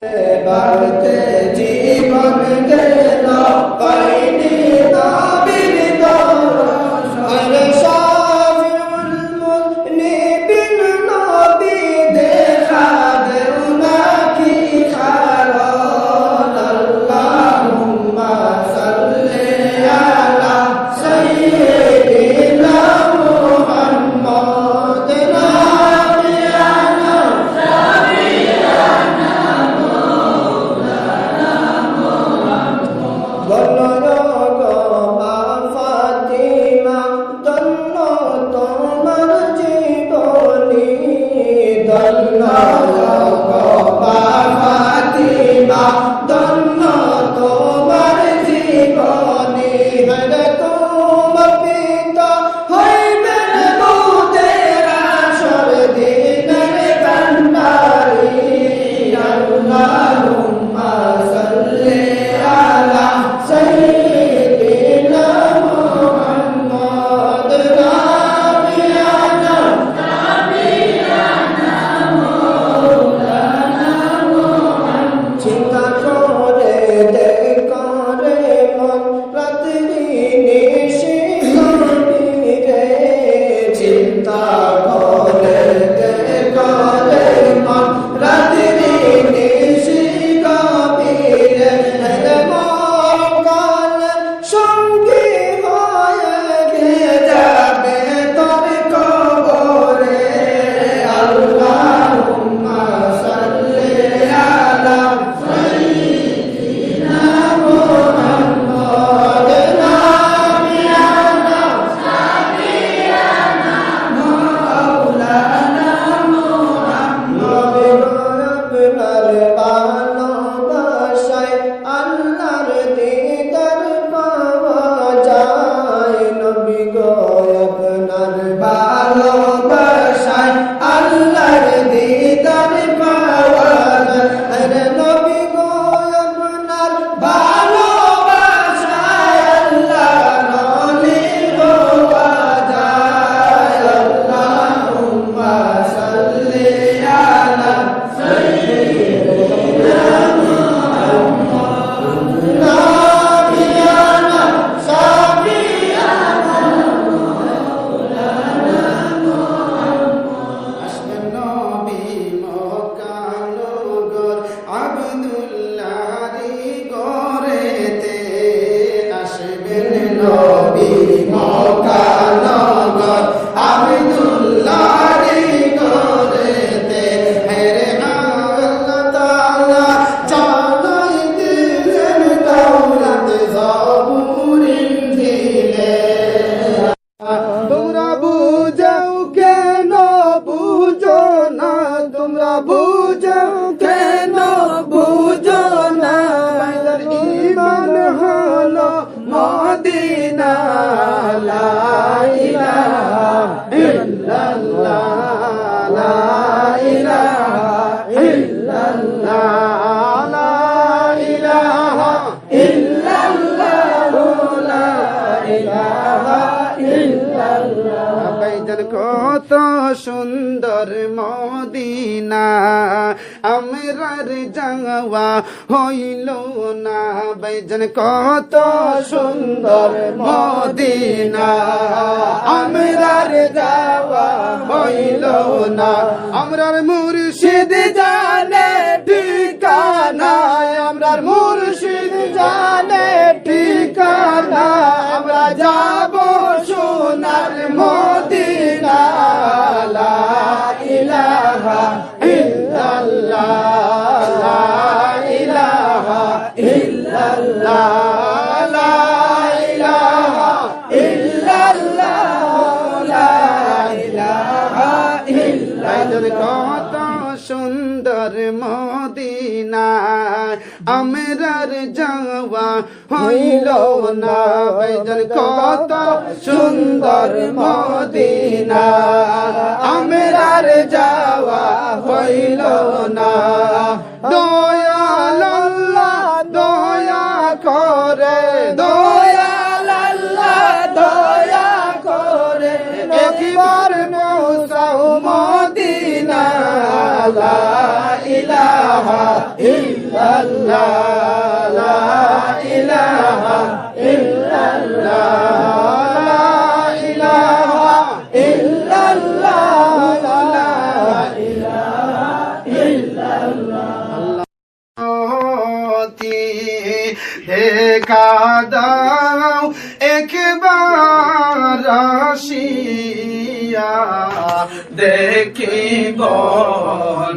বাড়তে জীবন গেল পাইনি নবীর দর্শন শাফিউল মুযনিবিন নবী দেখা দেও নাকি খারণ আল্লাহুম্মা সাল্লি আলা সাইয়্যিদিনা মুহাম্মদ মদিনা লা ইলাহা ইল্লাল্লাহ লা ইলাহা ইল্লাল্লাহ লা ইলাহা ইল্লাল্লাহ লা ইলাহা ইল্লাল্লাহ। ভাইজান কত সুন্দর মদিনা আমরার যাওয়া হইল না, ভাইজান কত সুন্দর মদিনা আমরার যাওয়া হইল না। আমরার মুর্শিদ জানে ঠিকানা, আমরার মুর্শিদ জানে ঠিকানা, আমরা যাব সোনার মদিনা লা ইলাহা ইল্লাল্লাহ লা ইলাহা ইল্লাল্লাহ লা ইলাহা ইল্লাল্লাহ লা ইলাহা ইল্লাল্লাহ। কত সুন্দর মদিনা আমরার যাওয়া হইল না, ভাইজান কত সুন্দর মদিনা আমরার যাওয়া হইল না। দয়াল আল্লাহ দয়া করে, দয়াল আল্লাহ দয়া করে, একবার পৌঁছাও মদিনা লা ইলাহা ইল্লাল্লাহ। ইল্লাল্লাহ লা ইলাহা ইল্লাল্লাহ লা ইলাহা ইল্লাল্লাহ লা ইলাহা ইল্লাল্লাহ দেখা দাও একবার আসিয়া দেখিব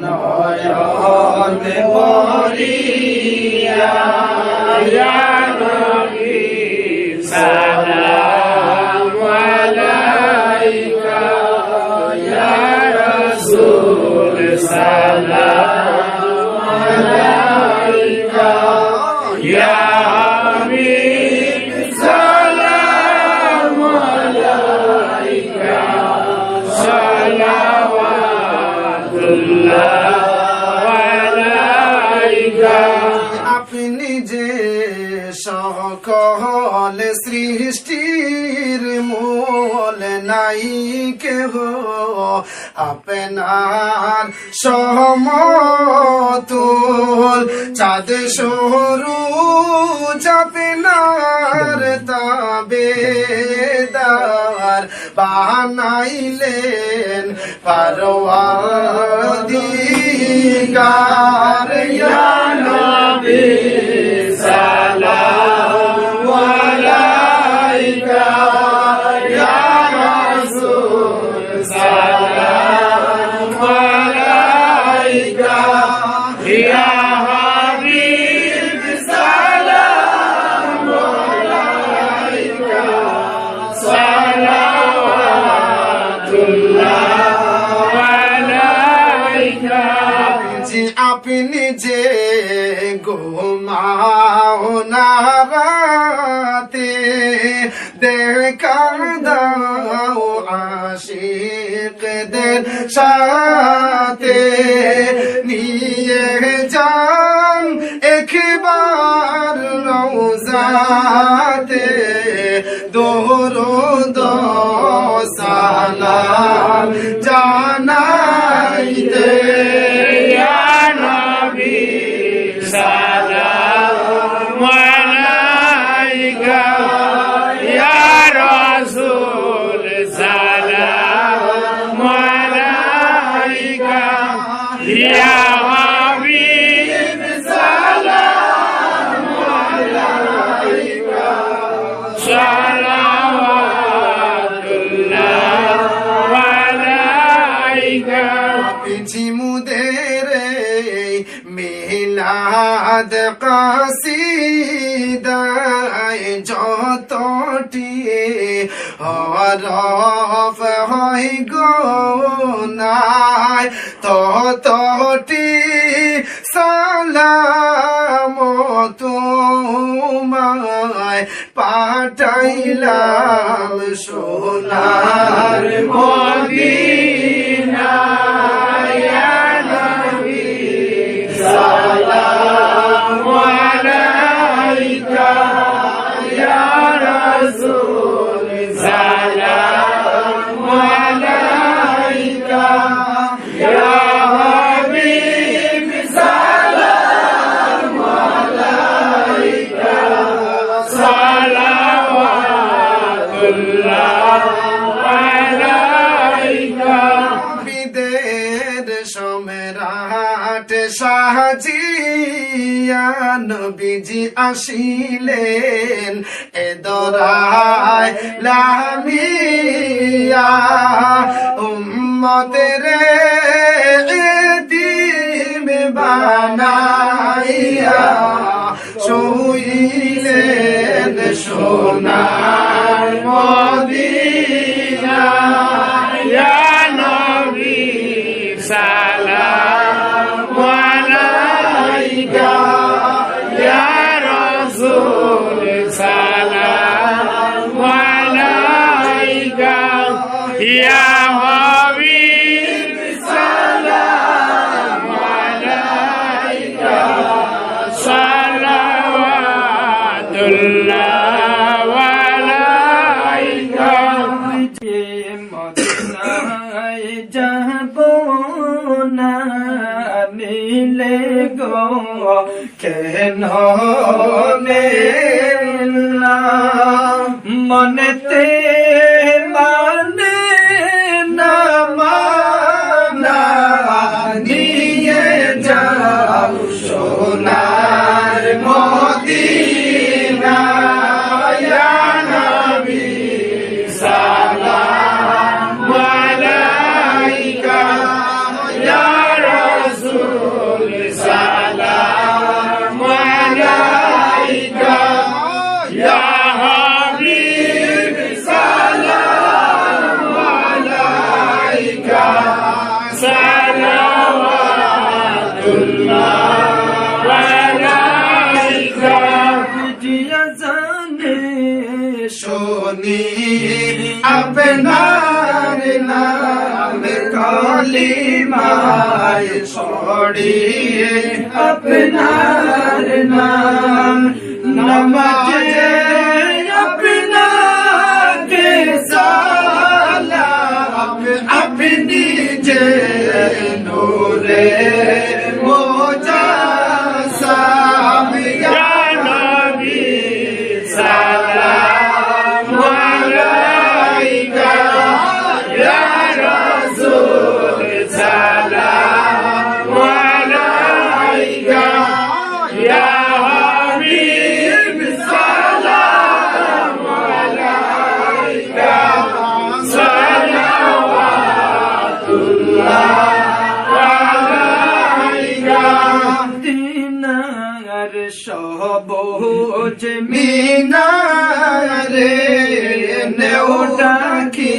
নয়ন ভরিয়া ইয়া নবী সালাম আলাইকা ইয়া রাসূল সালাম আলাইকা ইয়া আপনি যে সকল সৃষ্টির মূল নাই কেহ আপনার সমতুল চাঁদ সরু আপনার তাবেদার বানাইলেন পরওয়ারদিগার ইয়া নবী সালাম আলাইকা ইয়া রাসূল সালাম আলাইকা ইয়া হাবিব সালাম আলাইকা সালাওয়াতুল্লাহ আলাইকা জি আপনি যে ঘুমাও না রাতে দেখা দাও আশিকদের সাথে নিয়ে যান একবার রওজাতে দরুদ সালাম জানাইতে ইয়া নবী সালাম আলাইকা ইয়া রাসূল সালাম আলাইকা ইয়া হাবিব সালাম আলাইকা সালাওয়াতুল্লাহ আলাইকা জিমুদের মিলাদ কাসিদায় যতটি হরফ হয় গোনায় ততটি সালাম তোমায় পাঠাইলাম সোনার মদিনায় ইয়া নবী সালাম আলাইকা ইয়া রাসূল সালাম আলাইকা ইয়া হাবিব সালাম আলাইকা সালাওয়াতুল্লাহ আলাইকা বিদের সম্রাট সাজিয়া নবীজি আসিলেন এ দরায় লামিয়া উম্মতের এতিম বানাইয়া শুইলেন সোনার মদিনা ইয়া নবী সালাম আলাইকা ইয়া রাসূল সালাম আলাইকা ইয়া হাবিব সালাম আলাইকা সালাওয়াতুল্লাহ আলাইকা মদিনায় যাব না নিলে গো কেন না মনেতে মানে না মানা নিয়ে যাও সোনার মদিনা ইয়া নবী সালাম আলাইকা ইয়া রাসূল সালাম আলাইকা ইয়া হাবিব সালাম আলাইকা সালাওয়াতুল্লাহ আলাইকা জিয়া জানে শুনি আপনার নাম কালিমায় ছড়িয়ে আপনার নাম নমাজে আপনাকে সালাম আপনি যে নূরে মুজাসসাম ইয়া নবী সালাম আলাইকা ইয়া রাসূল সালাম আলাইকা ইয়া হাবিব সালাম আলাইকা সালাওয়াতুল্লাহ আলাইকা দিনার সবুজ মিনারে নেওটাকি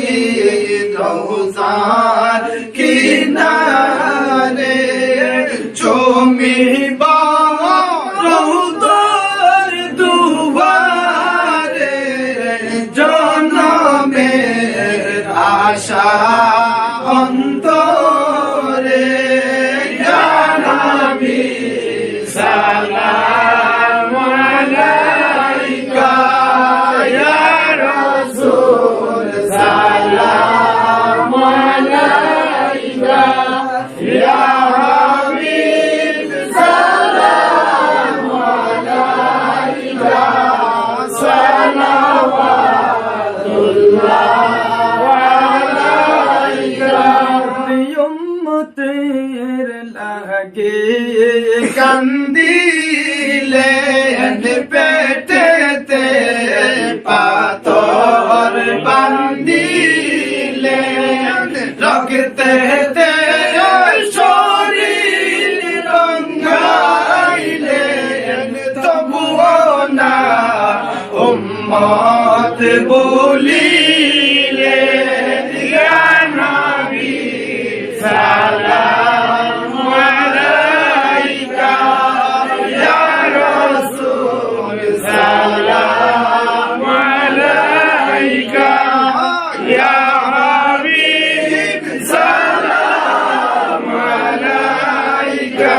রওজার কিনারে চমিবা রওদার দুয়ারে জনমের আশা অন্তরে ইয়া নবী সালাম আলাইকা ইয়া রাসূল সালাম আলাইকা ইয়া হাবিব সালাম আলাইকা সালাওয়াতুল্লাহ আলাইকা উম্মতের লাগে কান্দিলে পেটেতে পাথর বান্দিলে রক্তেতে শরীর রঙ্গাইলে তবুও না উম্মত বলিলে ইয়া নবী সালাম আলাইকা ইয়া রাসূল সালাম আলাইকা ইয়া হাবিব সালাম আলাইকা